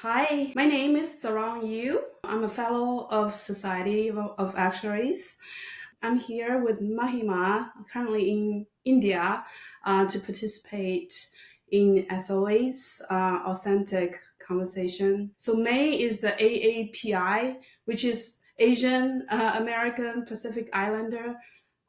Hi, my name is Zerong Yu. I'm a fellow of Society of Actuaries. I'm here with Mahima, currently in India, to participate in SOA's authentic conversation. So May is the AAPI, which is Asian American Pacific Islander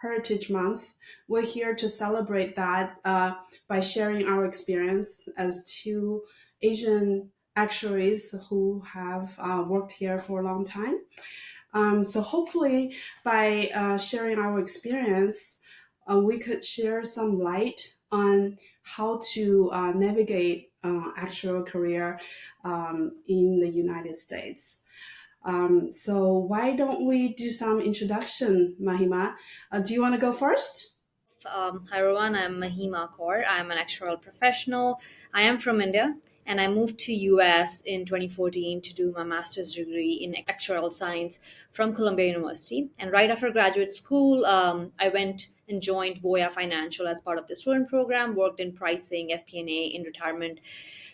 Heritage Month. We're here to celebrate that by sharing our experience as two Asian actuaries who have worked here for a long time. So hopefully, by sharing our experience, we could share some light on how to navigate actual career in the United States. So why don't we do some introduction, Mahima? Do you want to go first? Hi everyone, I'm Mahima Kaur. I'm an actuarial professional. I am from India and I moved to US in 2014 to do my master's degree in actuarial science from Columbia University. And right after graduate school, I went and joined Voya Financial as part of the student program, worked in pricing, FP&A in retirement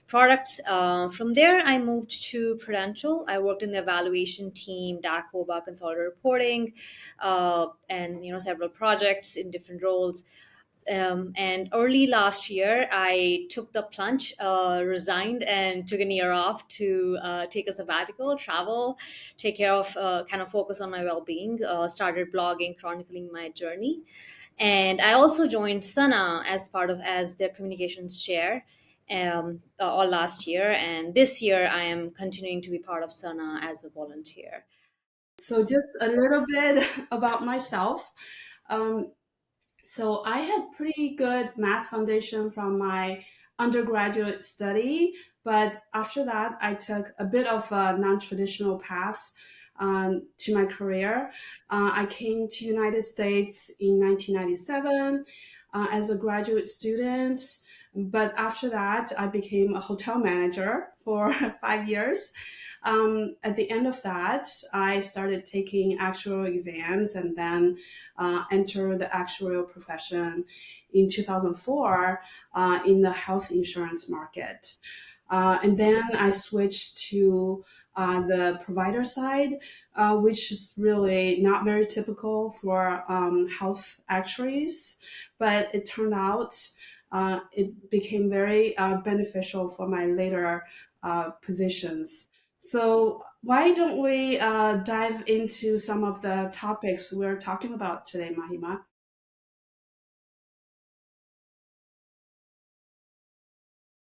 products. From there, I moved to Prudential. I worked in the evaluation team, DAC, WOBA, consolidated reporting, and several projects in different roles. And early last year, I took the plunge, resigned, and took a year off to take a sabbatical, travel, take care of, kind of focus on my well-being. Started blogging, chronicling my journey, and I also joined Sana as their communications chair all last year, and this year I am continuing to be part of Sana as a volunteer. So just a little bit about myself. Um, So I had pretty good math foundation from my undergraduate study, but after that, I took a bit of a non-traditional path to my career. I came to United States in 1997 as a graduate student, but after that, I became a hotel manager for 5 years. At the end of that, I started taking actuarial exams and then entered the actuarial profession in 2004 in the health insurance market. And then I switched to the provider side, which is really not very typical for health actuaries, but it turned out it became very beneficial for my later positions. So why don't we dive into some of the topics we're talking about today, Mahima?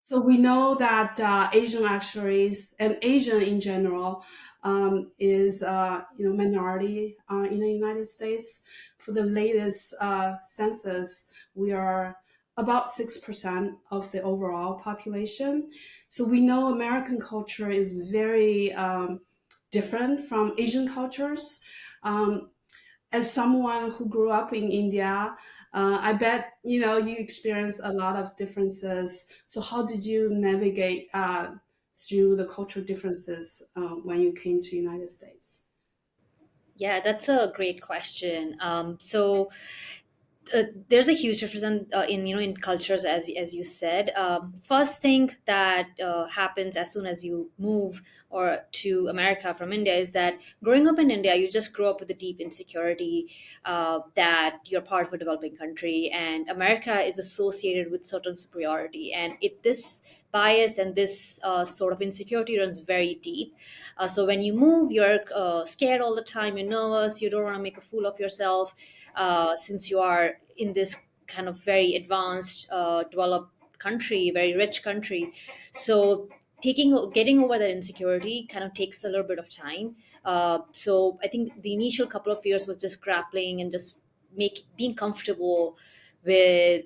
So we know that Asian actuaries and Asian in general is minority in the United States. For the latest census, we are about 6% of the overall population. So we know American culture is very different from Asian cultures. Um, as someone who grew up in India, I bet you experienced a lot of differences. So how did you navigate through the cultural differences when you came to United States? Yeah, that's a great question. There's a huge difference in cultures, as you said. First thing that happens as soon as you move or to America from India is that growing up in India, you just grow up with a deep insecurity that you're part of a developing country, and America is associated with certain superiority, and it this bias and this sort of insecurity runs very deep. So when you move, you're scared all the time, you're nervous, you don't want to make a fool of yourself, since you are in this kind of very advanced, developed country, very rich country. So getting over that insecurity kind of takes a little bit of time. So I think the initial couple of years was just grappling and just being comfortable with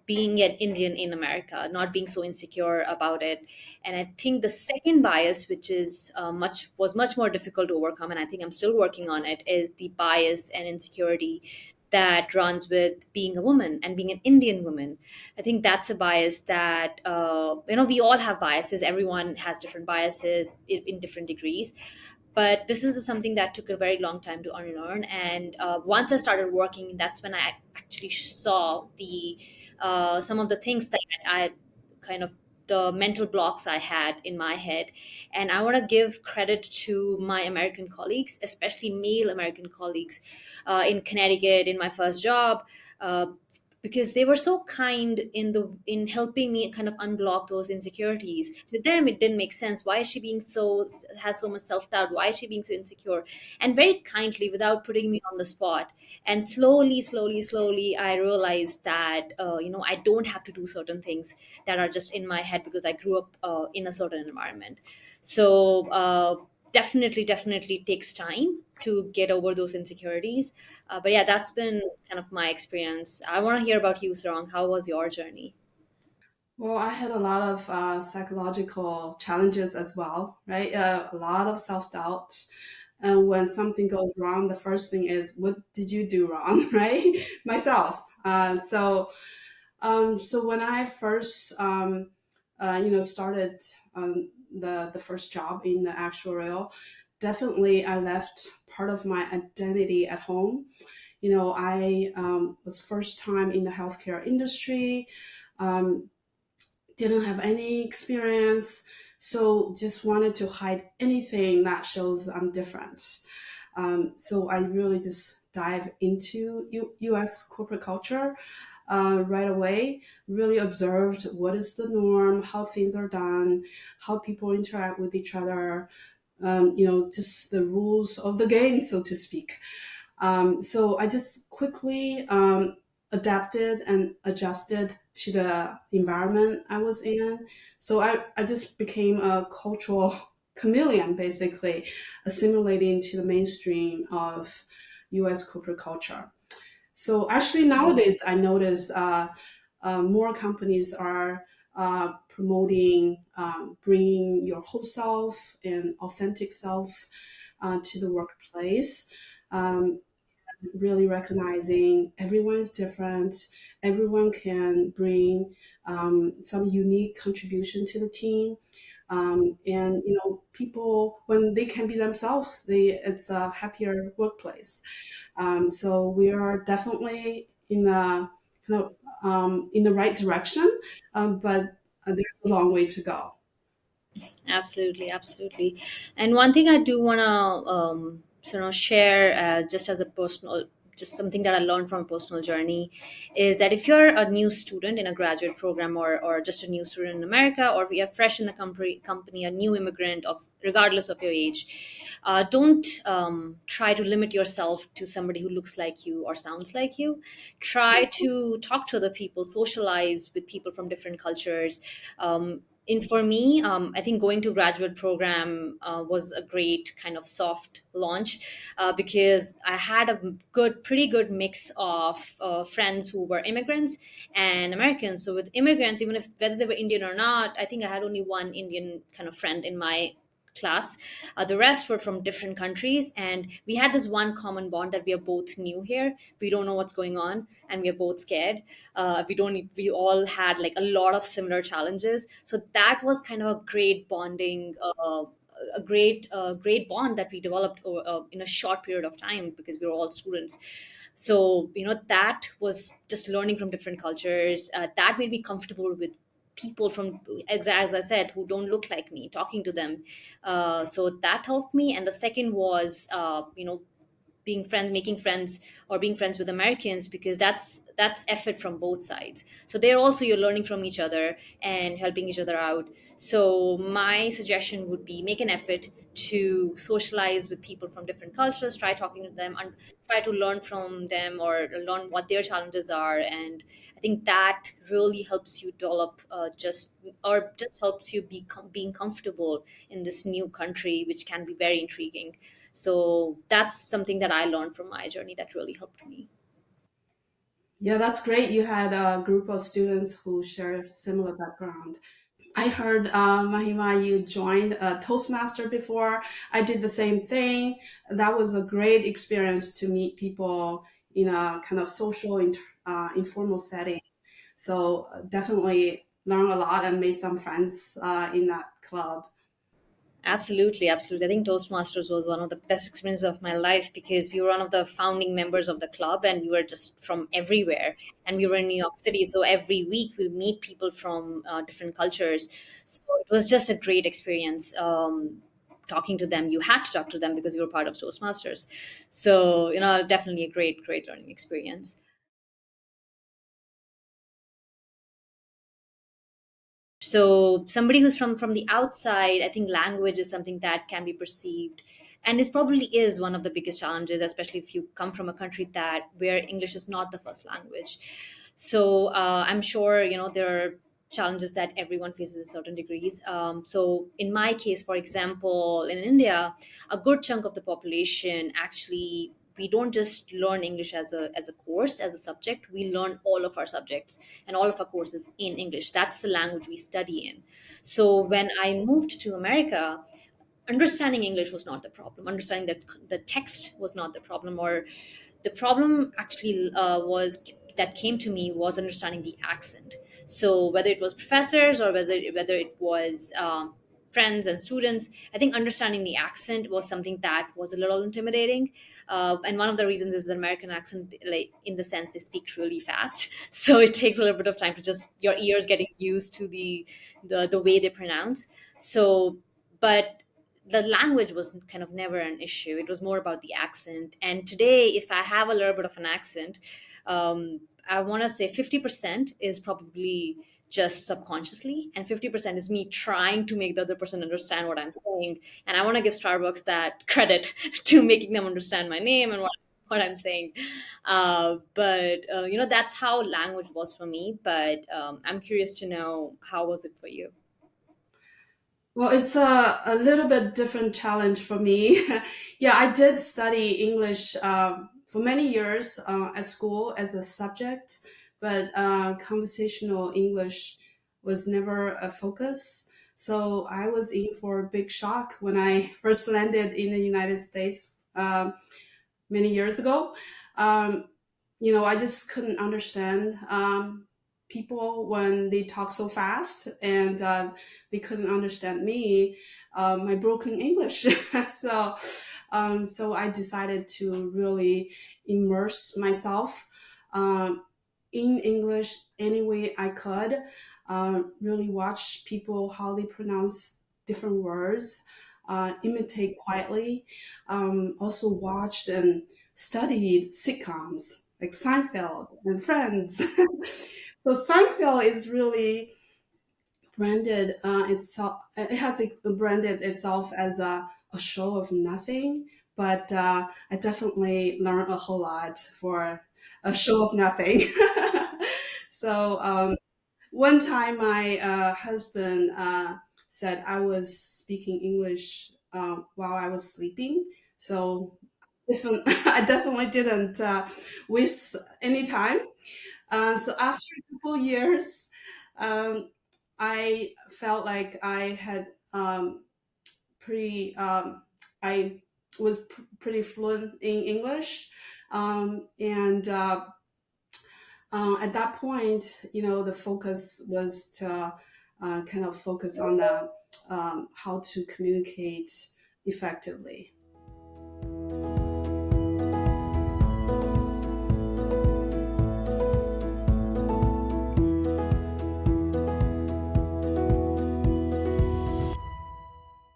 being an Indian in America, not being so insecure about it. And I think the second bias, which is much more difficult to overcome, and I think I'm still working on it, is the bias and insecurity that runs with being a woman and being an Indian woman. I think that's a bias that we all have biases. Everyone has different biases in different degrees, but this is something that took a very long time to unlearn. And once I started working, that's when I actually saw the some of the things that I kind of the mental blocks I had in my head. And I want to give credit to my American colleagues, especially male American colleagues, in Connecticut in my first job. Uh, because they were so kind in helping me kind of unblock those insecurities. To them it didn't make sense, why is she being so, has so much self-doubt, why is she being so insecure, and very kindly, without putting me on the spot. And slowly I realized that I don't have to do certain things that are just in my head because I grew up in a certain environment. So definitely takes time to get over those insecurities. But yeah, that's been kind of my experience. I want to hear about you, Sarong. How was your journey? Well, I had a lot of psychological challenges as well, right? A lot of self doubt. And when something goes wrong, the first thing is, what did you do wrong, right? Myself. So when I first, started the first job in the actuarial, definitely I left part of my identity at home. I was first time in the healthcare industry. Um, didn't have any experience, so just wanted to hide anything that shows I'm different. So I really just dive into U.S. corporate culture right away. Really observed what is the norm, how things are done, how people interact with each other. Just the rules of the game, so to speak. So I just quickly adapted and adjusted to the environment I was in. So I just became a cultural chameleon, basically, assimilating to the mainstream of US corporate culture. So actually, nowadays, I noticed more companies are promoting bringing your whole self and authentic self to the workplace. Um, really recognizing everyone is different, everyone can bring some unique contribution to the team. And people, when they can be themselves, it's a happier workplace. So we are definitely in a kind of in the right direction, but there's a long way to go. Absolutely. And one thing I do want to share, just as a personal, just something that I learned from a personal journey, is that if you're a new student in a graduate program, or just a new student in America, or we are fresh in the company, a new immigrant, of regardless of your age, don't try to limit yourself to somebody who looks like you or sounds like you. Try to talk to other people, socialize with people from different cultures. In For me, I think going to graduate program was a great kind of soft launch, because I had a pretty good mix of friends who were immigrants and Americans. So with immigrants, even if whether they were Indian or not, I think I had only one Indian kind of friend in my class. The rest were from different countries, and we had this one common bond that we are both new here. We don't know what's going on, and we are both scared. We don't. We all had like a lot of similar challenges, so that was kind of a great bonding. A great bond that we developed in a short period of time, because we were all students. So that was just learning from different cultures, that made me comfortable with people from, as I said, who don't look like me, talking to them. So that helped me. And the second was making friends, or being friends with Americans, because that's effort from both sides. So there also you're learning from each other and helping each other out. So my suggestion would be, make an effort to socialize with people from different cultures, try talking to them, and try to learn from them, or learn what their challenges are. And I think that really helps you develop, just helps you being comfortable in this new country, which can be very intriguing. So that's something that I learned from my journey that really helped me. Yeah, that's great. You had a group of students who share similar background. I heard, Mahima, you joined a Toastmaster before. I did the same thing. That was a great experience to meet people in a kind of social, informal setting. So definitely learned a lot and made some friends in that club. Absolutely, absolutely. I think Toastmasters was one of the best experiences of my life because we were one of the founding members of the club and we were just from everywhere. And we were in New York City. So every week we'll meet people from different cultures. So it was just a great experience. Talking to them, you had to talk to them because you were part of Toastmasters. So, definitely a great, great learning experience. So somebody who's from the outside, I think language is something that can be perceived and is probably is one of the biggest challenges, especially if you come from a country that where English is not the first language. So I'm sure there are challenges that everyone faces at certain degrees. So in my case, for example, in India, a good chunk of the population actually, we don't just learn English as a course, as a subject. We learn all of our subjects and all of our courses in English. That's the language we study in. So when I moved to America, understanding English was not the problem. Understanding the text was not the problem, or the problem actually was that came to me was understanding the accent. So whether it was professors or whether it was friends and students, I think understanding the accent was something that was a little intimidating. And one of the reasons is the American accent, like in the sense they speak really fast, so it takes a little bit of time to just your ears getting used to the way they pronounce. So, but the language was kind of never an issue. It was more about the accent. And today, if I have a little bit of an accent, I want to say 50% is probably just subconsciously, and 50% is me trying to make the other person understand what I'm saying. And I want to give Starbucks that credit to making them understand my name and what I'm saying. But that's how language was for me. But I'm curious to know, how was it for you? Well, it's a little bit different challenge for me. Yeah, I did study English for many years at school as a subject, but conversational English was never a focus. So I was in for a big shock when I first landed in the United States many years ago. Um, I just couldn't understand people when they talk so fast, and they couldn't understand me, my broken English. So I decided to really immerse myself in English any way I could. Really watch people how they pronounce different words, imitate quietly. Also watched and studied sitcoms like Seinfeld and Friends. So Seinfeld is really branded itself. It has branded itself as a show of nothing, but I definitely learned a whole lot for a show of nothing. So one time, my husband said I was speaking English while I was sleeping. So I definitely didn't waste any time. So after a couple years, um, I felt like I had pretty, I was pretty fluent in English. And at that point, the focus was to kind of focus on the how to communicate effectively.